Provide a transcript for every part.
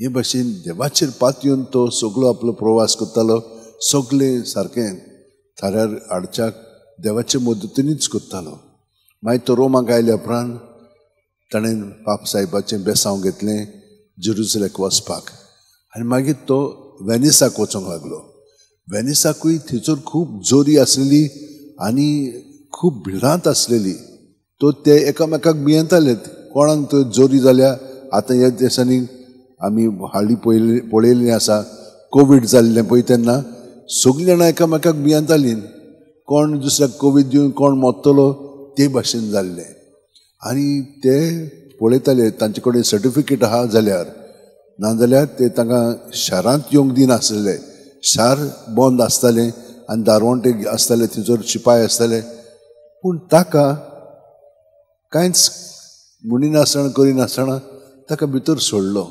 हे भाशेन देवाचेर पातयेवन तो सगळो आपलो प्रवास करतालो. सगळें सारकें थाऱ्यार हाडच्याक देवाचे मदतीनीच करतालो. मागीर तो रोमाक आयल्या उपरांत ताणें पाप साहेबाचें बेसांव घेतलें जेरुसलेक वचपाक. आनी मागीर तो वेनिसाक वचोंक लागलो. वेनिसाकूय थंयसर खूब जोरी आसलेली आनी खूब भिरांत आसलेली. तो ते एकामेकाक भियेंताले कोणाक त्यो जोरी जाल्या. आतां ह्या दिसांनी आमी हालीं पळयल्लें आसा कोवीड जाल्लें पळय तेन्ना सगळीं जाणां एकामेकाक भियेंतालीं. कोण दुसऱ्याक कोवीड दिवन कोण मरतलो ते भाशेन जाल्लें. आनी ते पळयताले तांचे कडेन सर्टिफिकेट आहा जाल्यार, नाजाल्यार ते तांकां शारांत येवंक दिनासलें. शार बंद आसतालें आनी दारवंटे आसताले थंयसर शिपाय आसताले. पूण ताका कांयच म्हणिनासतना करिनासतना ताका भितर सोडलो.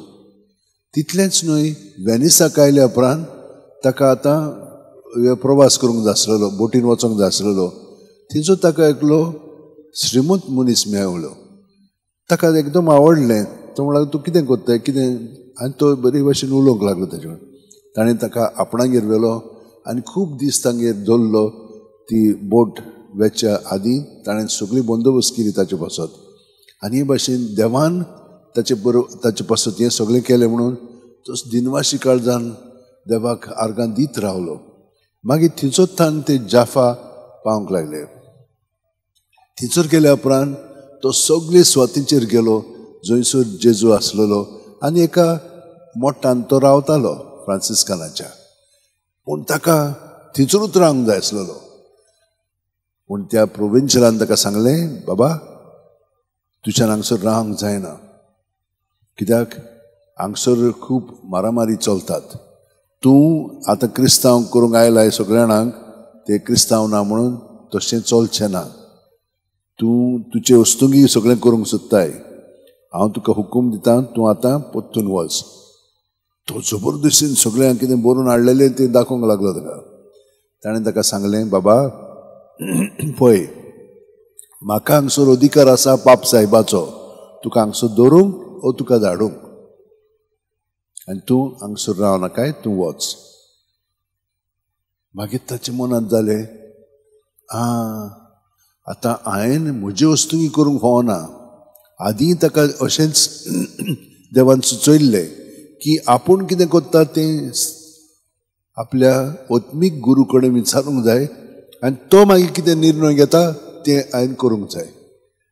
तितलेंच न्हय, वेनिसाक आयल्या उपरांत ताका आतां प्रवास करूंक जाय आसलेलो, बोटीन वचोंक जाय आसलेलो. थंयसर ताका एकलो श्रीमंत मनीस मेळ्ळो. ताका एकदम आवडलें. तो म्हणल्यार तूं कितें करता कितें, आनी तो बरे भाशेन उलोवंक लागलो ताचे कडेन. ताणें ताका आपणागेर व्हेलो आनी खूब दीस तांगेर दवरलो. ती बोट वेच्या आदीं ताणें सगळी बंदोबस्त केली ताचे पासत. आनी हे भाशेन देवान ताचे पासत हें सगळें केलें म्हणून तो दिनवाशी काळजान देवाक आर्गां दीत रावलो. मागीर थंयसर तान ते जाफा पावंक लागले. थंयसर गेल्या उपरांत तो सगळे स्वातीचेर गेलो जंयसर जेजू आसलेलो आनी एका मोट्टान तो रावतालो फ्रांसिस्कानाच्या. पूण ताका थंयसरूच रावंक जाय आसलेलो. पूण त्या प्रोविन्शलान ताका सांगलें, बाबा तुज्यान हांगसर रावंक जायना, कित्याक हांगसर खूब मारामारी चलतात. तूं आतां क्रिस्तांव करूंक आयलाय सगळ्या जाणांक, ते क्रिस्तांव ना म्हणून तशें चलचें ना. तूं तुजे वस्तुंगी सगळें करूंक सोदताय. हांव तुका हुकूम दितां, तूं आतां परतून वच. तो जबरदस्तीन सगळ्यांक कितें बरोवन हाडलेलें तें दाखोवंक लागलो ताका. ताणें ताका सांगलें, बाबा पळय, म्हाका हांगसर अधिकार आसा पाप साहेबाचो तुका हांगसर दवरूंक वो तुका धाडूंक, आनी तूं हांगसर रावनाकाय, तूं वच. मागीर ताच्या मनांत जालें, आतां हांवें म्हजे वस्तूंगी करूंक फावना. आदीं ताका अशेंच देवान सुचयल्लें की आपूण कितें करता तें आपल्या ओत्मीक गुरू कडेन विचारूंक जाय आनी तो मागीर कितें निर्णय घेता तें हांवें करूंक जाय.